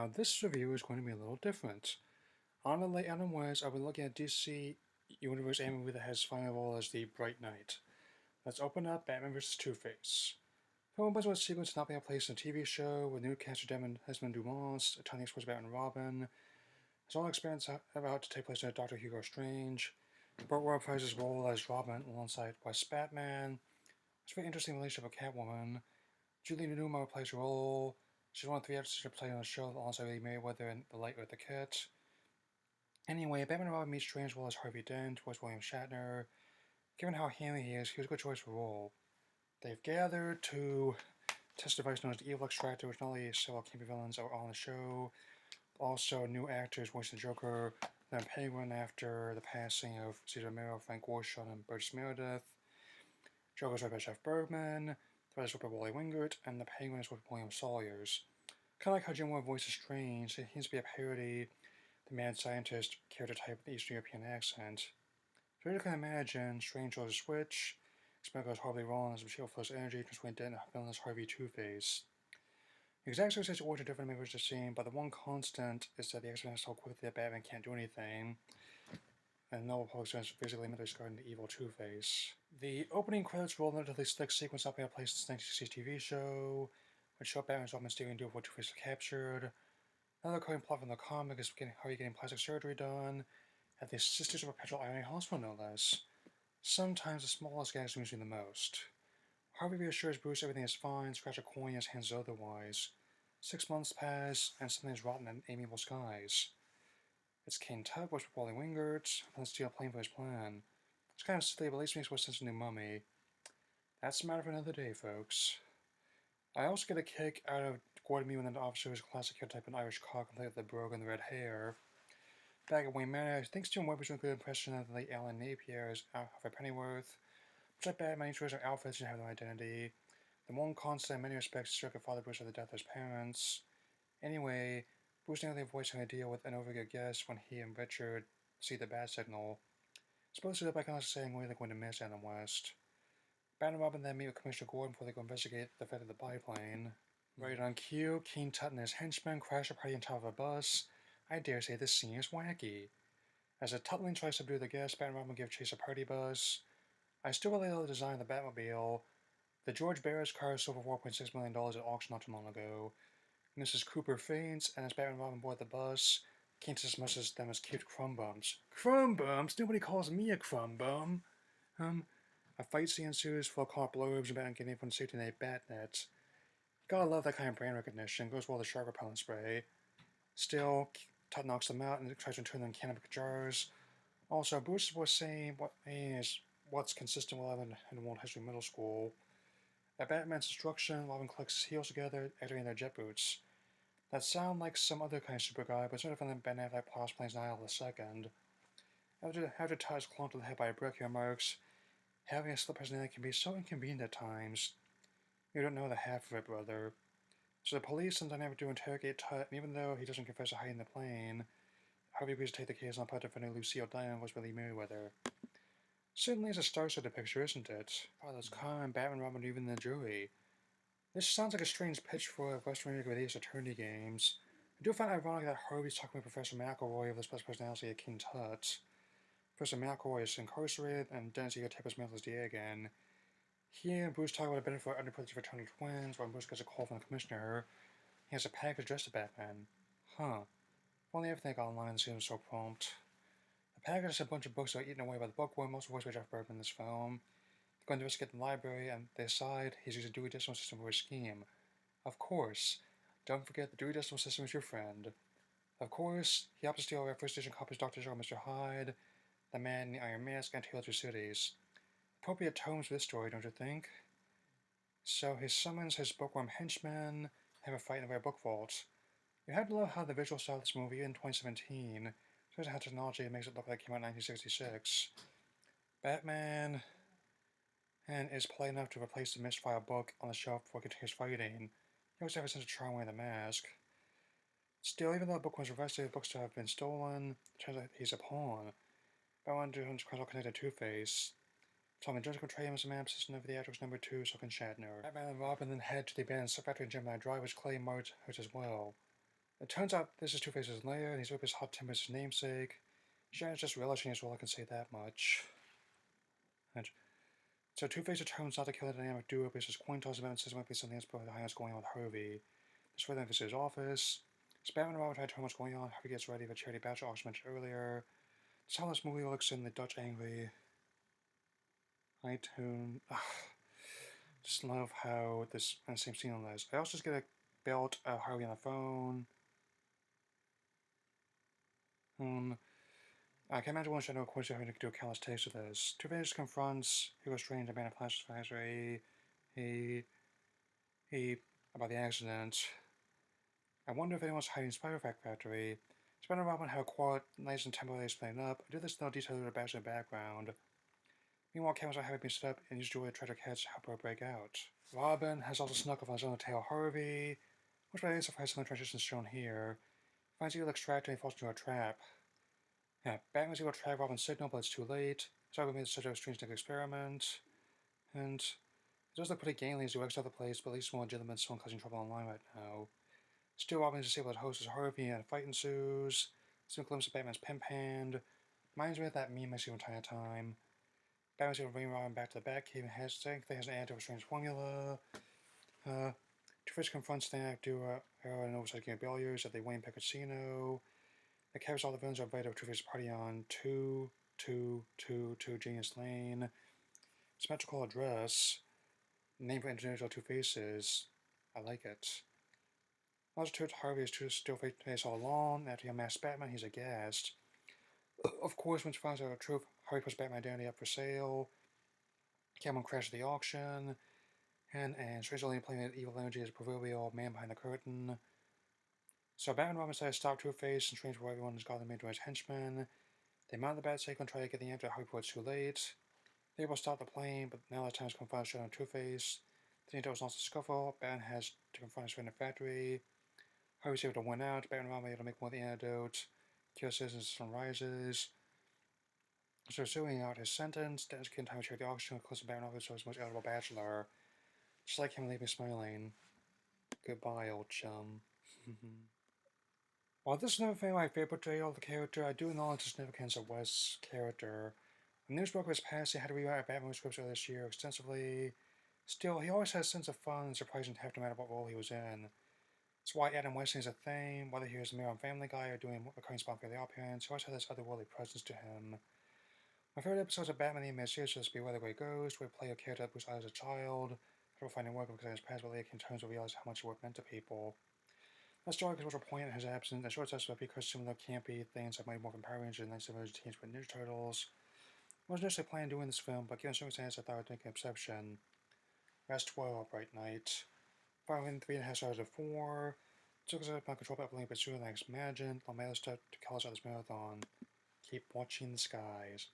Now this review is going to be a little different. On the late Adam West, I'll be looking at DC Universe animated movie that has final role as the Bright Knight. Let's open up Batman vs. Two-Face. Film opens with a sequence not being placed in a TV show with new cast Desmond Dumont, a tiny exposed Batman and Robin. It's all experience about to take place in Dr. Hugo Strange. Burt Ward plays his role as Robin alongside West Batman. It's a very interesting relationship with Catwoman. Julie Newmar plays her role. She's one of 3 actors to play on the show alongside Lee Meriwether and The Light Eartha Kitt. Anyway, Batman and Robin meet Strange as Harvey Dent, who was William Shatner. Given how handy he is, he was a good choice for the role. They've gathered to test a device known as the Evil Extractor, which not only several campy villains are on the show, but also new actors voicing the Joker, then Penguin after the passing of Cesar Romero, Frank Gorshin, and Burgess Meredith. Joker's voiced by Jeff Bergman, the writer's voiced by Wally Wingert, and the Penguin is voiced by William Sawyers. Kind of like how Jim Moore voices Strange, it seems to be a parody the mad scientist character type with an Eastern European accent. So you can imagine Strange throws a switch, Experiment goes horribly wrong as the shield flows energy, transforming Dent into villainous Harvey Two-Face. The exact success of origin different maybe the same, but the one constant is that the X-Men so quickly that Batman can't do anything, and no public students physically mentally scarred into evil Two-Face. The opening credits roll into the slick sequence not being placed in the 1960s TV show, which showed Batman's Robin steering to what Two-Face is captured. Another recurring plot from the comic is Harvey getting plastic surgery done at the Sisters of Perpetual Irony Hospital, no less. Sometimes the smallest gags amusing the most. Harvey reassures Bruce everything is fine, scratch a coin in his hands otherwise. 6 months pass, and something is rotten in amiable skies. It's King Tut, voiced by Wally Wingert, and steal a plane for his plan. It's kind of silly, but at least makes more sense than New Mummy. That's a matter for another day, folks. I also get a kick out of Gordon Mew and the officer's classic hair type an Irish cock, complete with the brogue and the red hair. Back at Wayne Manor, I think Stephen Webber's doing a good impression of the late Alan Napier as Alfred Pennyworth. Which like Batman, each of outfits and have no identity. The one constant in many respects is Circuit Father Bruce after the death of his parents. Anyway, Bruce nearly avoids having to deal with an overgear guest when he and Richard see the bat signal. Supposedly, the bike saying where they're going to miss Adam West. Batman and Robin then meet with Commissioner Gordon before they go investigate the fate of the biplane. Right on cue, King Tut and his henchmen crash a party on top of a bus. I dare say this scene is wacky. As the Tutling tries to subdue the guests, Batman and Robin give chase a party bus. I still really love the design of the Batmobile. The George Barris car sold for $4.6 million at auction not too long ago. Mrs. Cooper faints, and as Batman and Robin board the bus, King dismisses them as cute crumb bums. Crumb bums? Nobody calls me a crumb bum. A fight scene ensues full of caught blurbs and Batman getting from safety in a bat net. Gotta love that kind of brand recognition. Goes well with the shark repellent spray. Still, Tut knocks them out and tries to turn them in cannabis jars. Also, Bruce was saying what's consistent with Eleven and World History Middle School. At Batman's instruction, Robin collects his heels together, activating their jet boots. That sound like some other kind of super guy, but it's no different than Ben Affleck Plows Planes Nile II. After Tut is clunked to the head by a brick, he remarks, having a split personality can be so inconvenient at times. You don't know the half of it, brother. So the police and dynamic do interrogate Tut, and even though he doesn't confess to hiding the plane, Harvey agrees to take the case on part defending Lucille Diamond was Lee Meriwether. Certainly is a star-studded picture, isn't it? Father's car and Batman, Robin, even the jury. This sounds like a strange pitch for Western Universe attorney games. I do find it ironic that Harvey's talking with Professor McElroy of the special personality of King Tut. Professor McElroy is incarcerated, and Dennis Egotypus Mantles DA again. He and Bruce talk about a benefit for underprivileged fraternal twins when Bruce gets a call from the commissioner. He has a package addressed to Batman. Huh. If only everything got online seems so prompt. The package is a bunch of books that are eaten away by the bookworm, most voiced by Jeff Bergman in this film. They go to investigate the library, and they decide he's using a Dewey Decimal System for his scheme. Of course. Don't forget the Dewey Decimal System is your friend. Of course, he opts to steal our first edition copies of Dr. Jekyll and Mr. Hyde, The Man in the Iron Mask, and Tales of Two Cities. Appropriate tones for this story, don't you think? So he summons his bookworm henchmen, have a fight in the rare book vault. You have to love how the visual style of this movie in 2017 shows how technology makes it look like it came out in 1966. Batman is polite enough to replace the misfile book on the shelf before he continues fighting. He also has a sense of charm wearing the mask. Still, even though the book was arrested, the books to have been stolen, it turns out he's a pawn. Batman becomes connected to Two-Face. Tom and Judge portray him as a man assistant of the actress number 2, Soken Shatner. Batman and Robin then head to the abandoned factory in Gemini Drive, which Clay Mart hurts as well. It turns out this is Two-Face's lair, and he's with his hot temper's namesake. Sharon's just relishing as well, I can say that much. And so Two-Face determines not to kill the dynamic duo because his coin toss event says there might be something else behind what's going on with Harvey. This further visits his office. Batman and Robin try to tell what's going on. Harvey gets ready for charity bachelor auction mentioned earlier. That's how this movie looks in the Dutch angry. iTunes. Just love how this same scene on this. I also just get a belt of Harvey on the phone. I can't imagine one should know course having to do a callous taste of this. Two-Face confronts Hugo Strange and Banner Flash Factory. He about the accident. I wonder if anyone's hiding Spider-Fact Factory. Spider Robin how quiet, nice and temporarily explained up. I do this no detail to the back in the background. Meanwhile, cameras are having been set up and used to treasure cats to help her break out. Robin has also snuck up on his own tail Harvey, which by the surprise some transitions shown here. Finds able to extract and he falls into a trap. Yeah, Batman's able to track Robin's signal, but it's too late. So Robin made such a strange experiment. And it does look pretty gangly as he works out the place, but at least more legitimate someone causing trouble online right now. Still, Robin is disabled as host as Harvey and a fight ensues. Some glimpse of Batman's pimp hand. Reminds me of that meme I see from time to time. Batman's able to bring Robin back to the Batcave and has an antidote for strange formula. Two-Face confronts the act duo Arrow and oversized game of billiards at the Wayne Peck Casino. The captures all the villains are invited to Two-Face's party on 222 Genius Lane. Symmetrical address. Name for individual Two-Faces. I like it. Also, turns Harvey is still face all along. After he unmasks Batman, he's aghast. Of course, once he finds out the truth, Harvey puts Batman's identity up for sale. Catwoman crashes the auction. And Strange only playing with evil energy as a proverbial man behind the curtain. So Batman and Robin decide to stop Two-Face and Strange where everyone has gotten made to his henchmen. They mount the Batcycle and try to get the answer to Harvey before it's too late. They will stop the plane, but now the time has come to shut on Two-Face. The antidote lost the scuffle. Batman has to confront his friend in the factory. Harvey's able to win out. Batman and Robin are able to make one of the antidotes. Kill citizens as the sun rises. So suing out his sentence, Dennis can time to check the auction with close to Batman Robin so his most eligible bachelor. Just like him leaving smiling. Goodbye, old chum. While this is never been my favorite portrayal of the character, I do acknowledge the significance of West's character. A news broke of his passing had to rewrite Batman scripts earlier this year extensively. Still, he always had a sense of fun and surprising depth no matter what role he was in. That's why Adam West is a thing, whether he was a mere on Family Guy or doing a recurring spot for the appearance, he always had this otherworldly presence to him. My favorite episodes of Batman the Animated Series is Beware the Grey Ghost, where he played a character that was as a child, after finding work because of his past, but later came to terms to realize how much work meant to people. That story was a point in his absence, and short test about because similar campy things like Mighty Morphin Power Rangers and 1970s Teenage Mutant Ninja Turtles. I wasn't initially planning on doing this film, but given circumstances, I thought I'd make an exception. Rest well, Bright Knight. Following 3.5 stars of 4. Took us out of control by playing but sooner than I imagined. I'll mail stuff to call us out this marathon. Keep watching the skies.